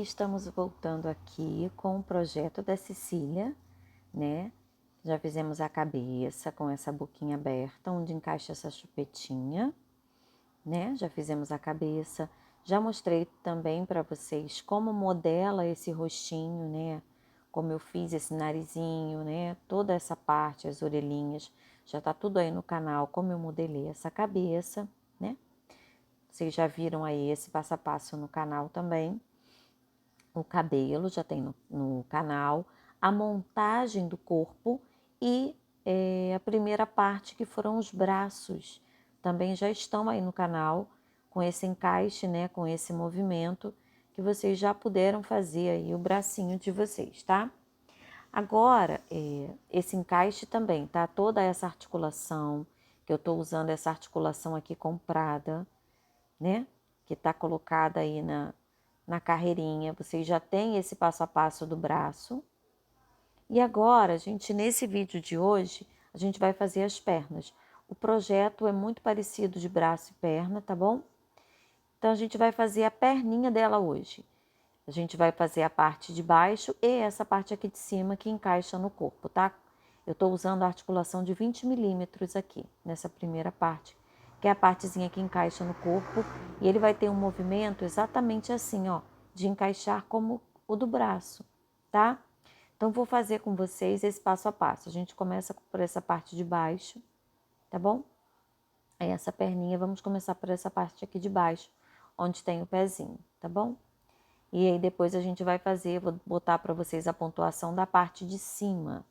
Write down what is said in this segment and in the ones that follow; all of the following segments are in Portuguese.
estamos voltando aqui com o projeto da Cecília, né? Já fizemos a cabeça com essa boquinha aberta, onde encaixa essa chupetinha, né? Já fizemos a cabeça. Já mostrei também para vocês como modela esse rostinho, né? Como eu fiz esse narizinho, né? Toda essa parte, as orelhinhas, já tá tudo aí no canal, como eu modelei essa cabeça, né? Vocês já viram aí esse passo a passo no canal também. O cabelo já tem no canal, a montagem do corpo e a primeira parte que foram os braços. Também já estão aí no canal com esse encaixe, né, com esse movimento que vocês já puderam fazer aí o bracinho de vocês, tá? Agora, esse encaixe também, tá? Toda essa articulação, que eu tô usando essa articulação aqui comprada, né? Que tá colocada aí na carreirinha. Vocês já têm esse passo a passo do braço. E agora, gente, nesse vídeo de hoje, a gente vai fazer as pernas. O projeto é muito parecido de braço e perna, tá bom? Então, a gente vai fazer a perninha dela hoje. A gente vai fazer a parte de baixo e essa parte aqui de cima que encaixa no corpo, tá? Eu tô usando a articulação de 20 milímetros aqui, nessa primeira parte, que é a partezinha que encaixa no corpo. E ele vai ter um movimento exatamente assim, ó, de encaixar como o do braço, tá? Então, vou fazer com vocês esse passo a passo. A gente começa por essa parte de baixo, tá bom? Aí, essa perninha, vamos começar por essa parte aqui de baixo, onde tem o pezinho, tá bom? E aí depois a gente vai fazer, vou botar para vocês a pontuação da parte de cima,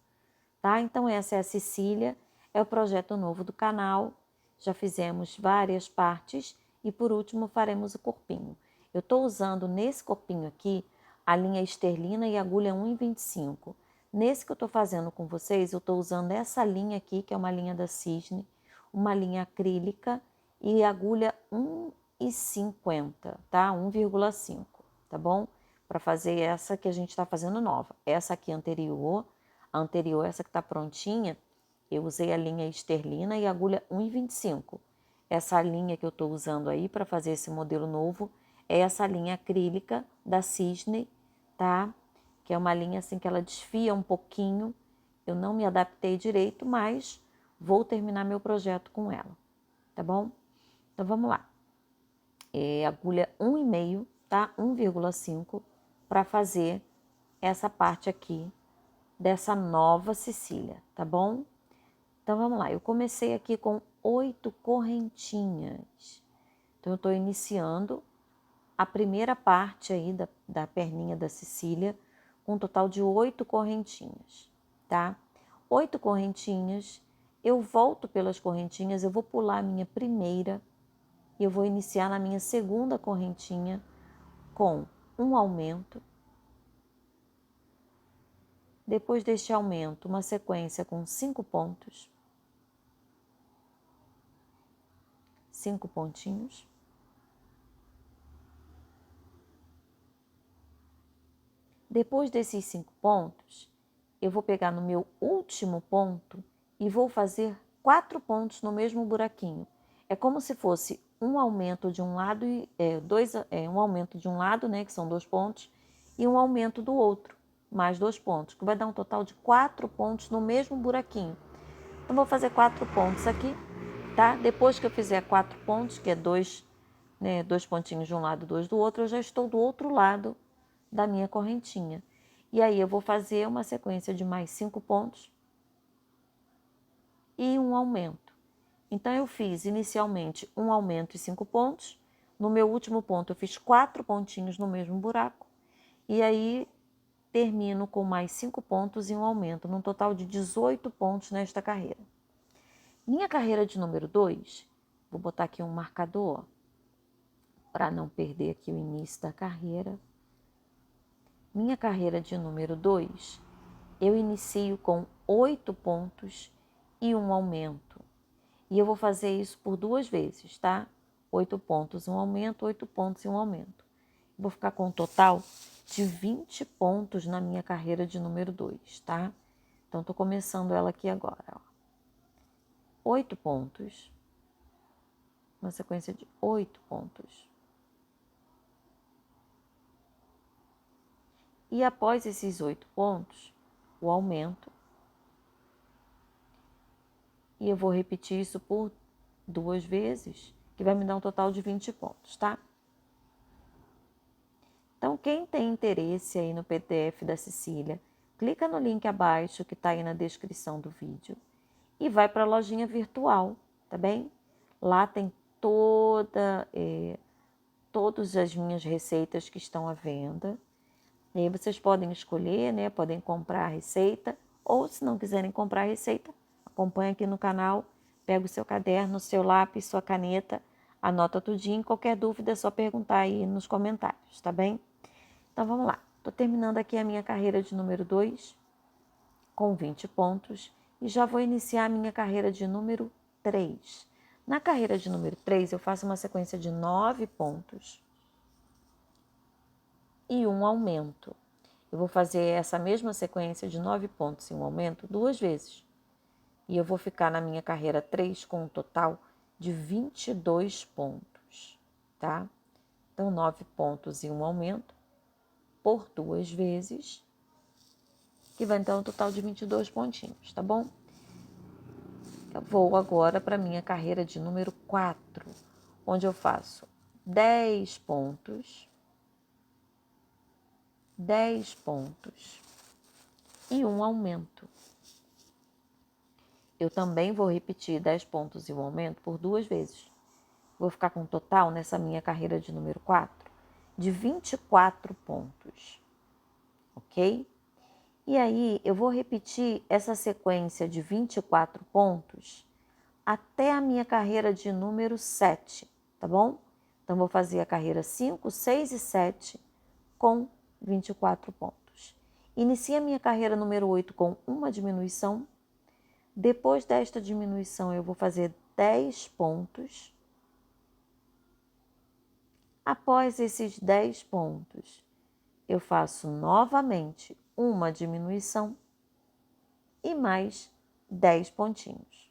tá? Então essa é a Cecília, é o projeto novo do canal, já fizemos várias partes e por último faremos o corpinho. Eu estou usando nesse corpinho aqui a linha esterlina e agulha 1,25. Nesse que eu estou fazendo com vocês, eu estou usando essa linha aqui, que é uma linha da Cisne, uma linha acrílica e agulha 1,50, tá? 1,5. Tá bom? Para fazer essa que a gente está fazendo nova. Essa aqui anterior, a anterior, essa que está prontinha, eu usei a linha esterlina e agulha 1,25. Essa linha que eu estou usando aí para fazer esse modelo novo é essa linha acrílica da Cisne, tá? Que é uma linha assim que ela desfia um pouquinho. Eu não me adaptei direito, mas vou terminar meu projeto com ela, tá bom? Então vamos lá. Agulha 1,5, tá? 1,5 para fazer essa parte aqui dessa nova Cecília, tá bom? Então vamos lá, eu comecei aqui com 8 correntinhas. Então eu tô iniciando a primeira parte aí da perninha da Cecília com um total de 8 correntinhas, tá? 8 correntinhas, eu volto pelas correntinhas, eu vou pular a minha primeira e eu vou iniciar na minha segunda correntinha com um aumento. Depois deste aumento, uma sequência com 5 pontos. 5 pontinhos. Depois desses 5 pontos, eu vou pegar no meu último ponto e vou fazer 4 pontos no mesmo buraquinho. É como se fosse um aumento de um lado e um aumento de um lado, né, que são 2 pontos, e um aumento do outro, mais 2 pontos, que vai dar um total de 4 pontos no mesmo buraquinho. Então, vou fazer 4 pontos aqui, tá? Depois que eu fizer 4 pontos, que é 2, né, 2 pontinhos de um lado, 2 do outro, eu já estou do outro lado da minha correntinha. E aí, eu vou fazer uma sequência de mais 5 pontos e um aumento. Então, eu fiz inicialmente um aumento e 5 pontos. No meu último ponto, eu fiz 4 pontinhos no mesmo buraco. E aí, termino com mais 5 pontos e um aumento, num total de 18 pontos nesta carreira. Minha carreira de número 2, vou botar aqui um marcador para não perder aqui o início da carreira. Minha carreira de número 2, eu inicio com 8 pontos e um aumento. E eu vou fazer isso por 2 vezes, tá? 8 pontos, um aumento, 8 pontos e um aumento. Vou ficar com um total de 20 pontos na minha carreira de número 2, tá? Então, tô começando ela aqui agora, ó. 8 pontos. Uma sequência de 8 pontos. E após esses 8 pontos, o aumento. E eu vou repetir isso por 2 vezes, que vai me dar um total de 20 pontos, tá? Então, quem tem interesse aí no PDF da Cecília, clica no link abaixo que está aí na descrição do vídeo e vai para a lojinha virtual, tá bem? Lá tem todas as minhas receitas que estão à venda. E aí vocês podem escolher, né? Podem comprar a receita, ou se não quiserem comprar a receita, acompanha aqui no canal, pega o seu caderno, seu lápis, sua caneta, anota tudinho. Qualquer dúvida é só perguntar aí nos comentários, tá bem? Então vamos lá. Estou terminando aqui a minha carreira de número 2 com 20 pontos e já vou iniciar a minha carreira de número 3. Na carreira de número 3 eu faço uma sequência de 9 pontos e um aumento. Eu vou fazer essa mesma sequência de 9 pontos e um aumento 2 vezes. E eu vou ficar na minha carreira 3 com um total de 22 pontos, tá? Então, 9 pontos e um aumento por 2 vezes, que vai então um total de 22 pontinhos, tá bom? Eu vou agora para a minha carreira de número 4, onde eu faço 10 pontos, 10 pontos e um aumento. Eu também vou repetir 10 pontos e um aumento por 2 vezes. Vou ficar com um total nessa minha carreira de número 4 de 24 pontos, ok? E aí eu vou repetir essa sequência de 24 pontos até a minha carreira de número 7, tá bom? Então vou fazer a carreira 5, 6 e 7 com 24 pontos. Inicio a minha carreira número 8 com uma diminuição. Depois desta diminuição, eu vou fazer 10 pontos. Após esses 10 pontos, eu faço novamente uma diminuição e mais 10 pontinhos.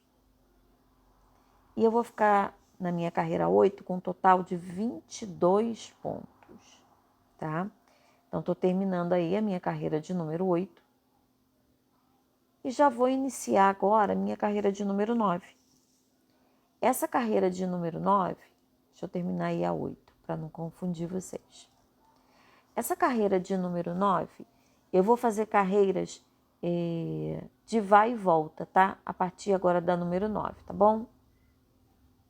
E eu vou ficar na minha carreira 8 com um total de 22 pontos, tá? Então, estou terminando aí a minha carreira de número 8. E já vou iniciar agora a minha carreira de número 9. Essa carreira de número 9, deixa eu terminar aí a 8, para não confundir vocês. Essa carreira de número 9, eu vou fazer carreiras de vai e volta, tá? A partir agora da número 9, tá bom?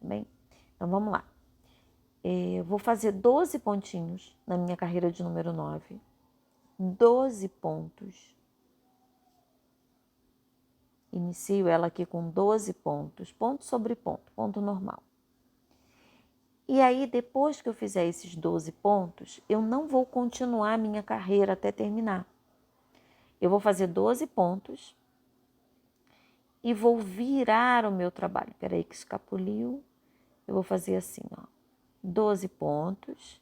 Bem, então vamos lá. Eu vou fazer 12 pontinhos na minha carreira de número 9. 12 pontos. Inicio ela aqui com 12 pontos, ponto sobre ponto, ponto normal. E aí, depois que eu fizer esses 12 pontos, eu não vou continuar a minha carreira até terminar. Eu vou fazer 12 pontos e vou virar o meu trabalho. Espera aí que escapuliu. Eu vou fazer assim, ó. 12 pontos.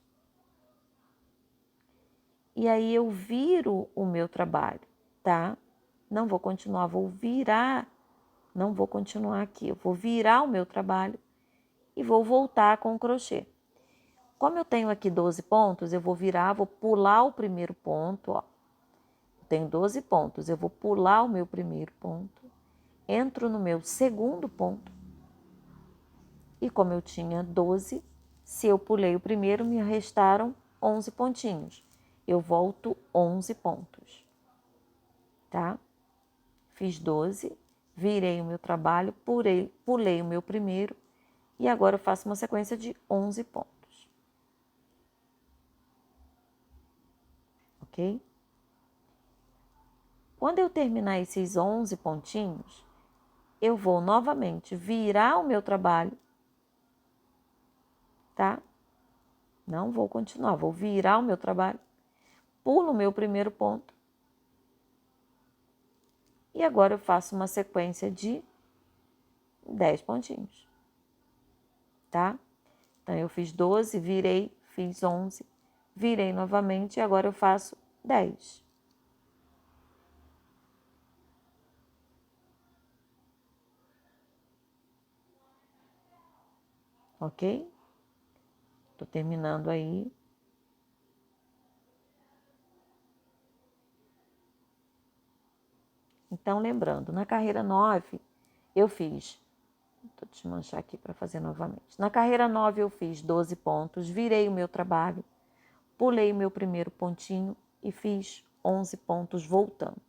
E aí eu viro o meu trabalho, tá? Não vou continuar, vou virar. Não vou continuar aqui. Eu vou virar o meu trabalho e vou voltar com o crochê. Como eu tenho aqui 12 pontos, eu vou virar, vou pular o primeiro ponto, ó. Eu tenho 12 pontos, eu vou pular o meu primeiro ponto, entro no meu segundo ponto. E como eu tinha 12, se eu pulei o primeiro, me restaram 11 pontinhos. Eu volto 11 pontos, tá? Fiz 12, virei o meu trabalho, pulei o meu primeiro e agora eu faço uma sequência de 11 pontos. Ok? Quando eu terminar esses 11 pontinhos, eu vou novamente virar o meu trabalho, tá? Não vou continuar, vou virar o meu trabalho, pulo o meu primeiro ponto e agora eu faço uma sequência de 10 pontinhos, tá? Então, eu fiz 12, virei, fiz 11, virei novamente e agora eu faço 10. Ok? Tô terminando aí. Então, lembrando, na carreira 9, eu fiz, vou desmanchar aqui para fazer novamente. Na carreira 9, eu fiz 12 pontos, virei o meu trabalho, pulei o meu primeiro pontinho e fiz 11 pontos voltando.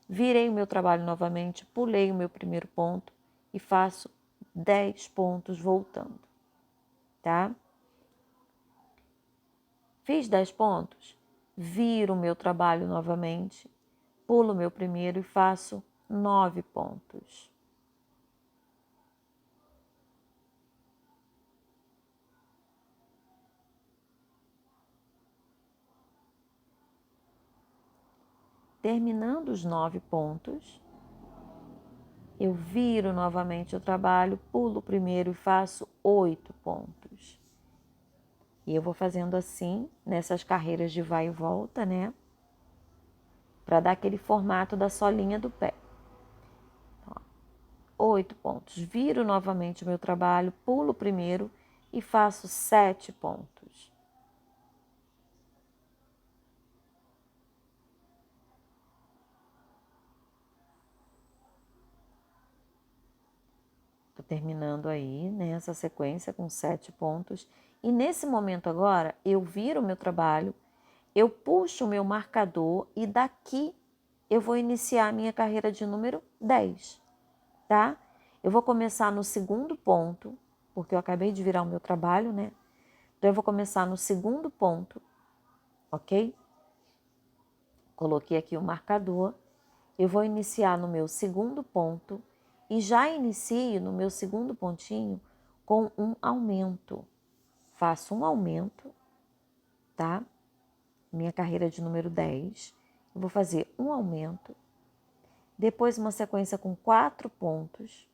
Virei o meu trabalho novamente, pulei o meu primeiro ponto e faço 10 pontos voltando, tá? Fiz 10 pontos, viro o meu trabalho novamente, pulo o meu primeiro e faço 9 pontos. Terminando os 9 pontos, eu viro novamente o trabalho, pulo o primeiro e faço 8 pontos. E eu vou fazendo assim, nessas carreiras de vai e volta, né? Para dar aquele formato da solinha do pé. Então, 8 pontos. Viro novamente o meu trabalho, pulo o primeiro e faço 7 pontos. Estou terminando aí, né, essa sequência com 7 pontos. E nesse momento agora, eu viro o meu trabalho, eu puxo o meu marcador e daqui eu vou iniciar a minha carreira de número 10, tá? Eu vou começar no segundo ponto, porque eu acabei de virar o meu trabalho, né? Então, eu vou começar no segundo ponto, ok? Coloquei aqui o marcador. Eu vou iniciar no meu segundo ponto e já inicio no meu segundo pontinho com um aumento. Faço um aumento, tá? Minha carreira de número 10. Eu vou fazer um aumento. Depois uma sequência com 4 pontos.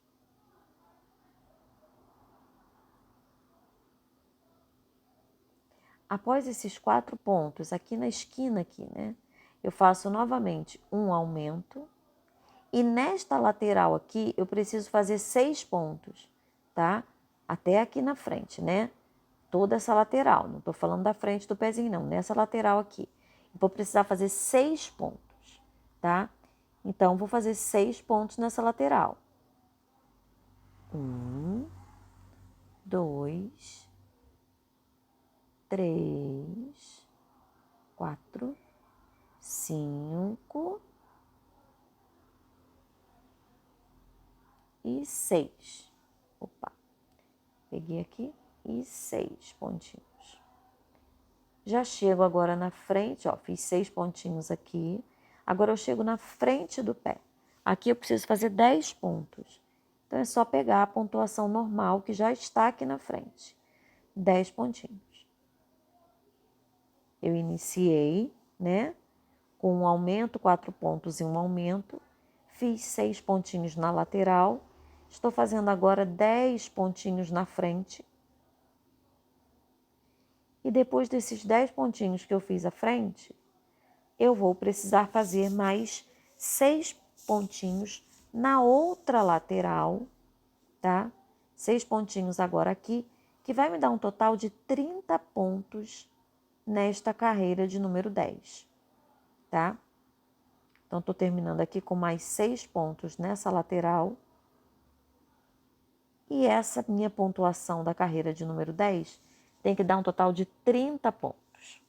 Após esses 4 pontos, aqui na esquina aqui, né? Eu faço novamente um aumento. E nesta lateral aqui, eu preciso fazer 6 pontos, tá? Até aqui na frente, né? Toda essa lateral, não tô falando da frente do pezinho, não. Nessa lateral aqui. Eu vou precisar fazer 6 pontos, tá? Então, vou fazer 6 pontos nessa lateral. 1, 2, 3, 4, 5 e 6. Opa, peguei aqui e 6 pontinhos. Já chego agora na frente, ó, fiz 6 pontinhos aqui. Agora eu chego na frente do pé. Aqui eu preciso fazer 10 pontos. Então é só pegar a pontuação normal que já está aqui na frente. 10 pontinhos. Eu iniciei, né? Com um aumento, 4 pontos e um aumento. Fiz 6 pontinhos na lateral. Estou fazendo agora 10 pontinhos na frente. E depois desses 10 pontinhos que eu fiz à frente, eu vou precisar fazer mais 6 pontinhos na outra lateral, tá? 6 pontinhos agora aqui, que vai me dar um total de 30 pontos nesta carreira de número 10, tá? Então, tô terminando aqui com mais 6 pontos nessa lateral. E essa minha pontuação da carreira de número 10 tem que dar um total de 30 pontos,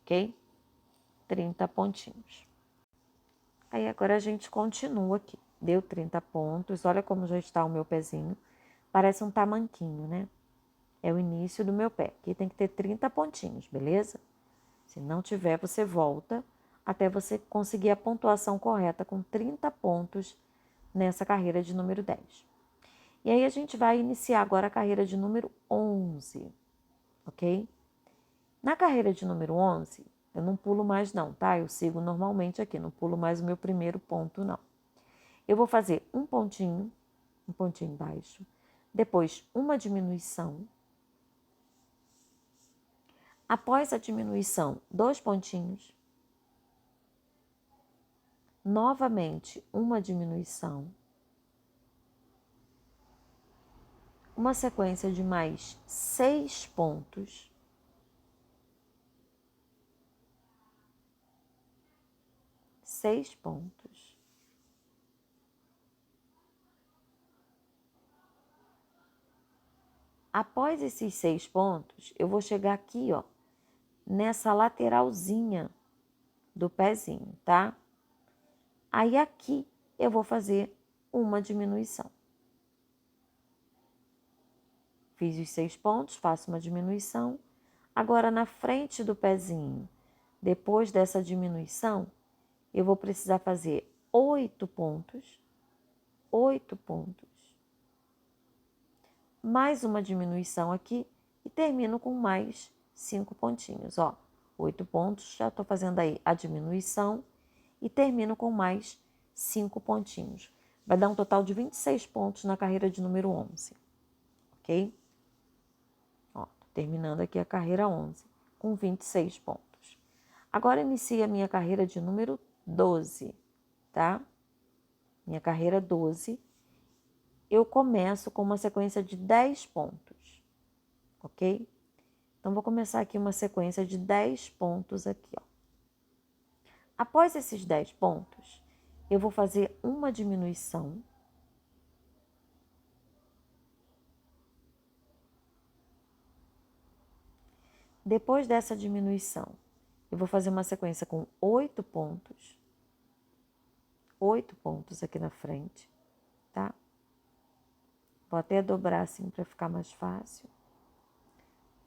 ok? 30 pontinhos. Aí agora a gente continua aqui. Deu 30 pontos, olha como já está o meu pezinho. Parece um tamanquinho, né? É o início do meu pé. Aqui tem que ter 30 pontinhos, beleza? Se não tiver, você volta até você conseguir a pontuação correta com 30 pontos nessa carreira de número 10. E aí a gente vai iniciar agora a carreira de número 11, ok? Na carreira de número 11, eu não pulo mais não, tá? Eu sigo normalmente aqui, não pulo mais o meu primeiro ponto, não. Eu vou fazer um pontinho baixo, depois uma diminuição. Após a diminuição, 2 pontinhos. Novamente, uma diminuição. Uma sequência de mais 6 pontos. Seis pontos. Após esses 6 pontos, eu vou chegar aqui, ó, nessa lateralzinha do pezinho, tá? Aí aqui eu vou fazer uma diminuição. Fiz os 6 pontos, faço uma diminuição. Agora, na frente do pezinho, depois dessa diminuição, eu vou precisar fazer 8 pontos, 8 pontos, mais uma diminuição aqui e termino com mais 5 pontinhos, ó. 8 pontos, já tô fazendo aí a diminuição e termino com mais 5 pontinhos. Vai dar um total de 26 pontos na carreira de número 11, ok? Ó, tô terminando aqui a carreira 11 com 26 pontos. Agora inicio a minha carreira de número 12, tá? Minha carreira 12, eu começo com uma sequência de 10 pontos, ok? Então, vou começar aqui uma sequência de 10 pontos aqui, ó. Após esses 10 pontos, eu vou fazer uma diminuição. Depois dessa diminuição, eu vou fazer uma sequência com 8 pontos. 8 pontos aqui na frente, tá? Vou até dobrar assim para ficar mais fácil.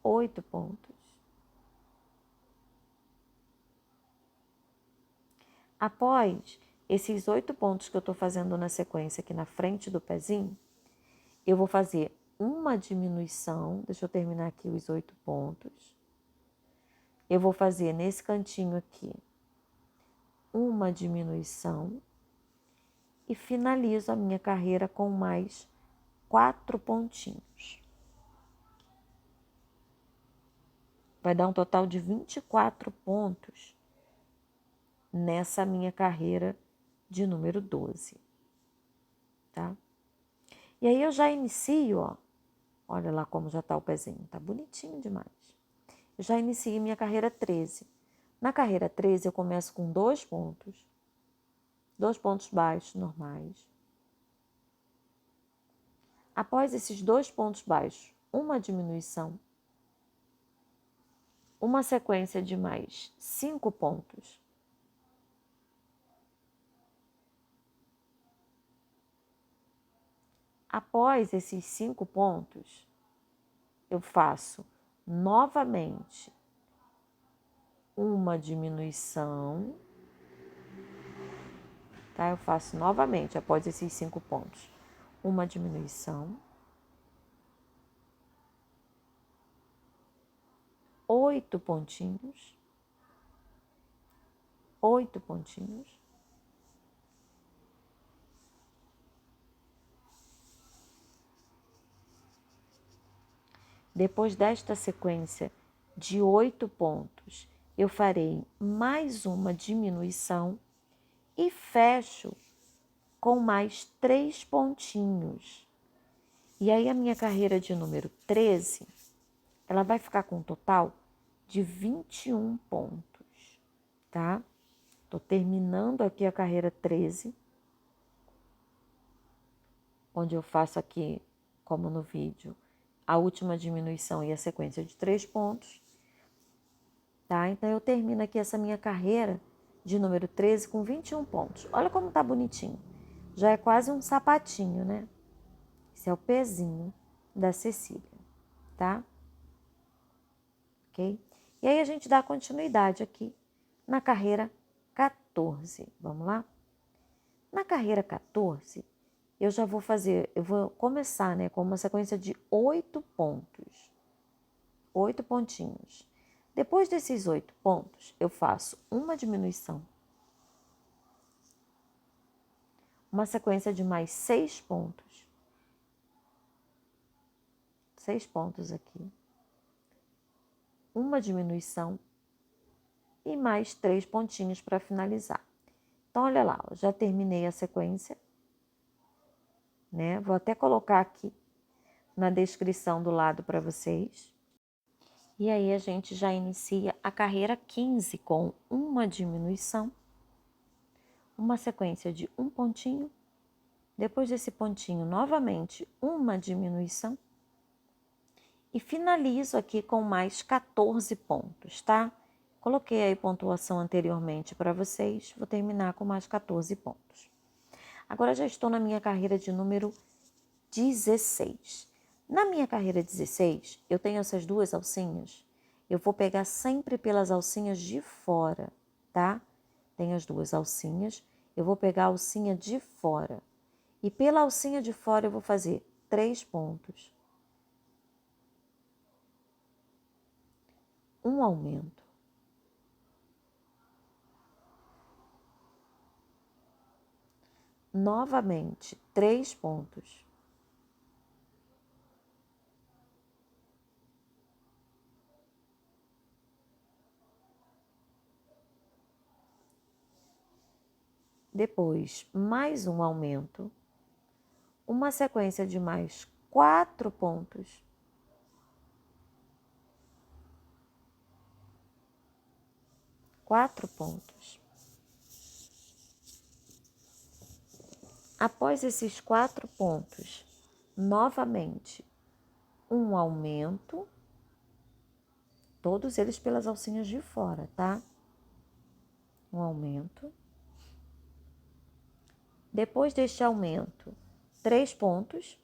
8 pontos. Após esses 8 pontos que eu tô fazendo na sequência aqui na frente do pezinho, eu vou fazer uma diminuição. Deixa eu terminar aqui os 8 pontos. Eu vou fazer nesse cantinho aqui uma diminuição e finalizo a minha carreira com mais 4 pontinhos. Vai dar um total de 24 pontos nessa minha carreira de número 12, tá? E aí eu já inicio, ó, olha lá como já tá o pezinho, tá bonitinho demais. Eu já iniciei minha carreira 13. Na carreira 13 eu começo com 2 pontos baixos normais. Após esses 2 pontos baixos, uma diminuição, uma sequência de mais 5 pontos. Após esses 5 pontos, eu faço novamente uma diminuição, tá? Eu faço novamente, após esses 5 pontos, uma diminuição. 8 pontinhos. 8 pontinhos. Depois desta sequência de 8 pontos, eu farei mais uma diminuição e fecho com mais 3 pontinhos. E aí a minha carreira de número 13, ela vai ficar com um total de 21 pontos, tá? Tô terminando aqui a carreira 13, onde eu faço aqui, como no vídeo, a última diminuição e a sequência de 3 pontos, tá? Então, eu termino aqui essa minha carreira de número 13 com 21 pontos. Olha como tá bonitinho. Já é quase um sapatinho, né? Esse é o pezinho da Cecília, tá? Ok? E aí, a gente dá continuidade aqui na carreira 14. Vamos lá? Na carreira 14, eu já vou fazer, eu vou começar, né, com uma sequência de 8 pontos. 8 pontinhos. Depois desses 8 pontos, eu faço uma diminuição. Uma sequência de mais 6 pontos. 6 pontos aqui. Uma diminuição e mais 3 pontinhos para finalizar. Então, olha lá, eu já terminei a sequência, né? Vou até colocar aqui na descrição do lado para vocês. E aí a gente já inicia a carreira 15 com uma diminuição, uma sequência de um pontinho, depois desse pontinho novamente uma diminuição E finalizo aqui com mais 14 pontos, tá? Coloquei aí pontuação anteriormente para vocês, vou terminar com mais 14 pontos. Agora já estou na minha carreira de número 16. Na minha carreira 16, eu tenho essas duas alcinhas. Eu vou pegar sempre pelas alcinhas de fora, tá? Tenho as duas alcinhas, eu vou pegar a alcinha de fora. E pela alcinha de fora eu vou fazer 3 pontos. Um aumento. Novamente, 3 pontos. Depois, mais um aumento. Uma sequência de mais 4 pontos. Quatro pontos. Após esses 4 pontos, novamente, um aumento, todos eles pelas alcinhas de fora, tá? Um aumento. Depois deste aumento, 3 pontos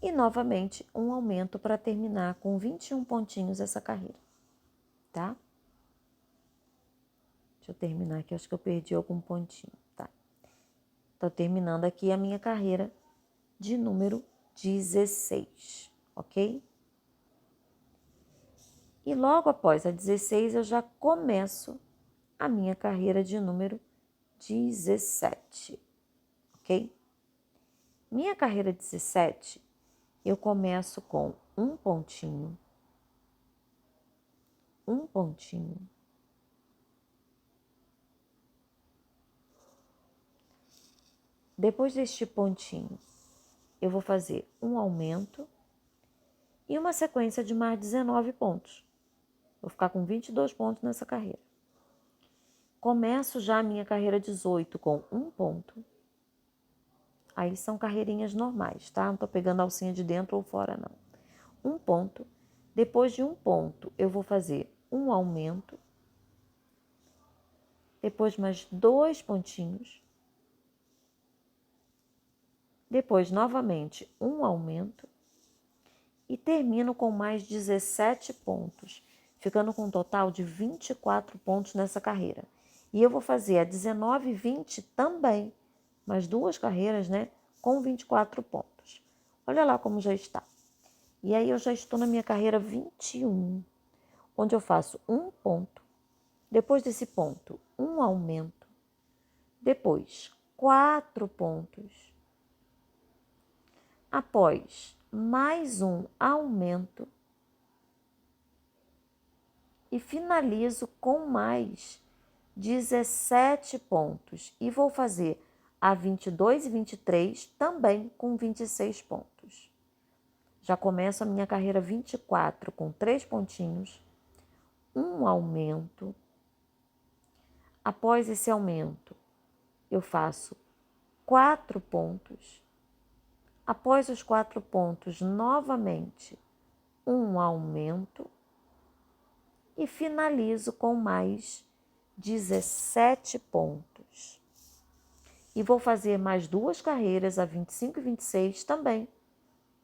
e novamente um aumento para terminar com 21 pontinhos essa carreira, tá? Deixa eu terminar aqui, acho que eu perdi algum pontinho, tá? Tô terminando aqui a minha carreira de número 16, ok? E logo após a 16 eu já começo a minha carreira de número 17, ok? Minha carreira 17, eu começo com um pontinho, Depois deste pontinho, eu vou fazer um aumento e uma sequência de mais 19 pontos. Vou ficar com 22 pontos nessa carreira. Começo já a minha carreira 18 com um ponto. Aí são carreirinhas normais, tá? Não tô pegando a alcinha de dentro ou fora, não. Um ponto. Depois de um ponto, eu vou fazer um aumento. Depois mais 2 pontinhos. Depois, novamente, um aumento. E termino com mais 17 pontos, ficando com um total de 24 pontos nessa carreira. E eu vou fazer a 19 e 20 também, mais 2 carreiras, né, com 24 pontos. Olha lá como já está. E aí eu já estou na minha carreira 21, onde eu faço um ponto, depois desse ponto, um aumento, depois 4 pontos, após mais um aumento e finalizo com mais 17 pontos e vou fazer a 22 e 23 também com 26 pontos. Já começo a minha carreira 24 com 3 pontinhos, um aumento. Após esse aumento, eu faço 4 pontos. Após os 4 pontos, novamente, um aumento e finalizo com mais 17 pontos. E vou fazer mais 2 carreiras, a 25 e 26 também,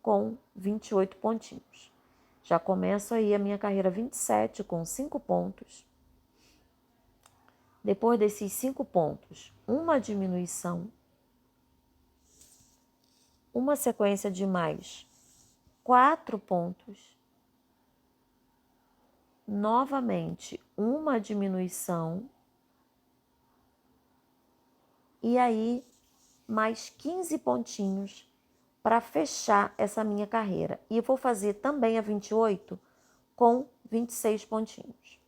com 28 pontinhos. Já começo aí a minha carreira 27 com 5 pontos. Depois desses 5 pontos, uma diminuição, uma sequência de mais 4 pontos, novamente uma diminuição e aí mais 15 pontinhos para fechar essa minha carreira. E eu vou fazer também a 28 com 26 pontinhos.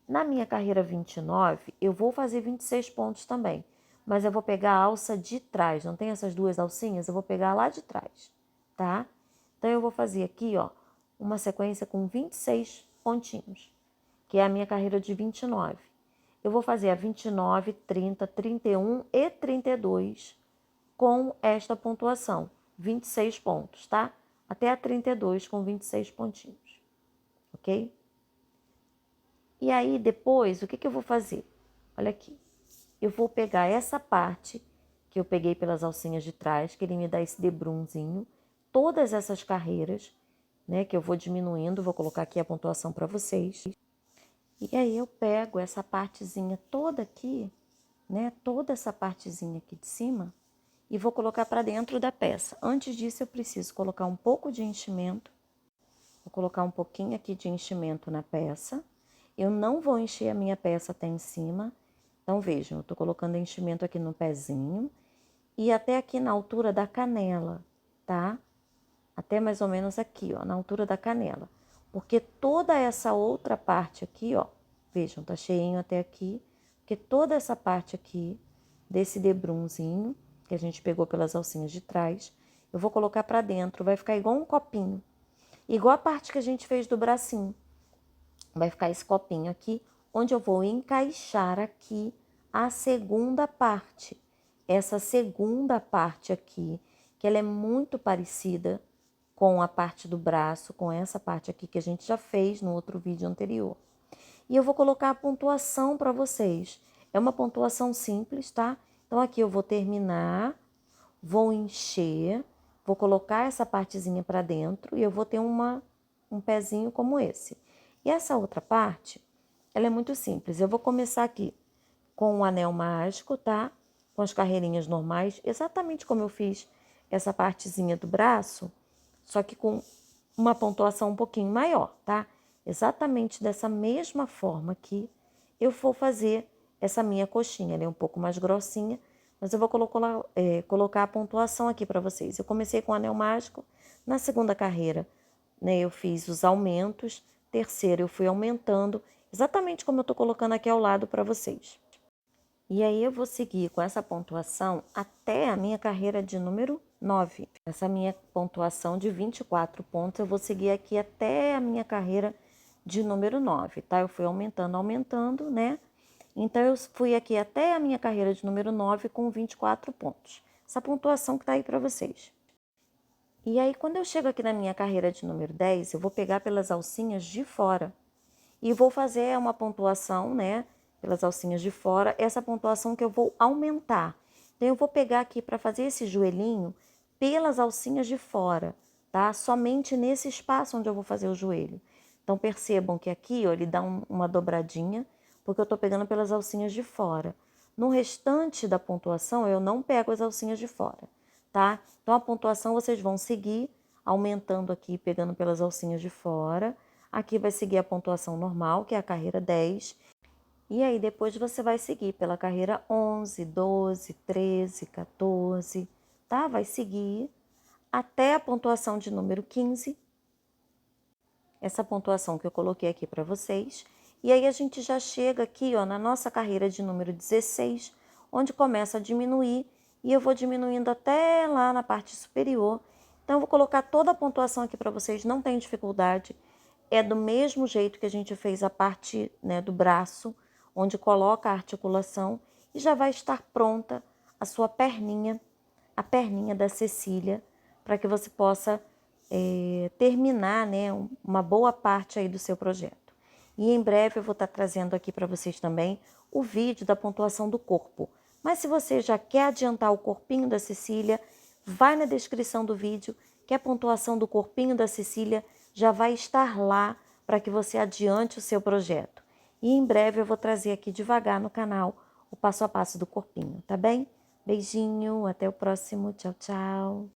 Na minha carreira 29, eu vou fazer 26 pontos também, mas eu vou pegar a alça de trás, não tem essas duas alcinhas? Eu vou pegar lá de trás, tá? Então, eu vou fazer aqui, ó, uma sequência com 26 pontinhos, que é a minha carreira de 29. Eu vou fazer a 29, 30, 31 e 32 com esta pontuação, 26 pontos, tá? até a 32 com 26 pontinhos, ok? E aí depois, o que eu vou fazer? Olha aqui, eu vou pegar essa parte que eu peguei pelas alcinhas de trás, que ele me dá esse debrunzinho, todas essas carreiras, né, que eu vou diminuindo, vou colocar aqui a pontuação para vocês. E aí eu pego essa partezinha toda aqui, né, toda essa partezinha aqui de cima, e vou colocar para dentro da peça. Antes disso, eu preciso colocar um pouco de enchimento. Vou colocar um pouquinho aqui de enchimento na peça. Eu não vou encher a minha peça até em cima. Então, vejam, eu tô colocando enchimento aqui no pezinho e até aqui na altura da canela, tá? Até mais ou menos aqui, ó, na altura da canela. Porque toda essa outra parte aqui, ó, vejam, tá cheinho até aqui. Porque toda essa parte aqui, desse debrunzinho, que a gente pegou pelas alcinhas de trás, eu vou colocar pra dentro, vai ficar igual um copinho. Igual a parte que a gente fez do bracinho. Vai ficar esse copinho aqui, onde eu vou encaixar aqui a segunda parte. Essa segunda parte aqui, que ela é muito parecida com a parte do braço, com essa parte aqui que a gente já fez no outro vídeo anterior. E eu vou colocar a pontuação para vocês. É uma pontuação simples, tá? Então, aqui eu vou terminar, vou encher, vou colocar essa partezinha para dentro e eu vou ter um pezinho como esse. E essa outra parte, ela é muito simples. Eu vou começar aqui com um anel mágico, tá? Com as carreirinhas normais, exatamente como eu fiz essa partezinha do braço, só que com uma pontuação um pouquinho maior, tá? Exatamente dessa mesma forma aqui, eu vou fazer essa minha coxinha. Ela é um pouco mais grossinha, mas eu vou colocar a pontuação aqui para vocês. Eu comecei com o anel mágico, na segunda carreira, né, eu fiz os aumentos, terceira eu fui aumentando, exatamente como eu tô colocando aqui ao lado para vocês. E aí eu vou seguir com essa pontuação até a minha carreira de número 9. Essa minha pontuação de 24 pontos, eu vou seguir aqui até a minha carreira de número 9, tá? Eu fui aumentando, né? Então, eu fui aqui até a minha carreira de número 9 com 24 pontos. Essa pontuação que tá aí para vocês. E aí, quando eu chego aqui na minha carreira de número 10, eu vou pegar pelas alcinhas de fora. E vou fazer uma pontuação, né? Pelas alcinhas de fora, essa pontuação que eu vou aumentar. Então, eu vou pegar aqui para fazer esse joelhinho pelas alcinhas de fora, tá? Somente nesse espaço onde eu vou fazer o joelho. Então, percebam que aqui, ó, ele dá uma dobradinha, porque eu tô pegando pelas alcinhas de fora. No restante da pontuação, eu não pego as alcinhas de fora, tá? Então, a pontuação vocês vão seguir aumentando aqui, pegando pelas alcinhas de fora. Aqui vai seguir a pontuação normal, que é a carreira 10. E aí, depois você vai seguir pela carreira 11, 12, 13, 14, tá? Vai seguir até a pontuação de número 15. Essa pontuação que eu coloquei aqui para vocês. E aí, a gente já chega aqui, ó, na nossa carreira de número 16, onde começa a diminuir. E eu vou diminuindo até lá na parte superior. Então, eu vou colocar toda a pontuação aqui para vocês, não tem dificuldade. É do mesmo jeito que a gente fez a parte, né, do braço, onde coloca a articulação e já vai estar pronta a sua perninha, a perninha da Cecília, para que você possa terminar, né, uma boa parte aí do seu projeto. E em breve eu vou estar trazendo aqui para vocês também o vídeo da pontuação do corpo. Mas se você já quer adiantar o corpinho da Cecília, vai na descrição do vídeo que a pontuação do corpinho da Cecília já vai estar lá para que você adiante o seu projeto. E em breve eu vou trazer aqui devagar no canal o passo a passo do corpinho, tá bem? Beijinho, até o próximo, tchau, tchau!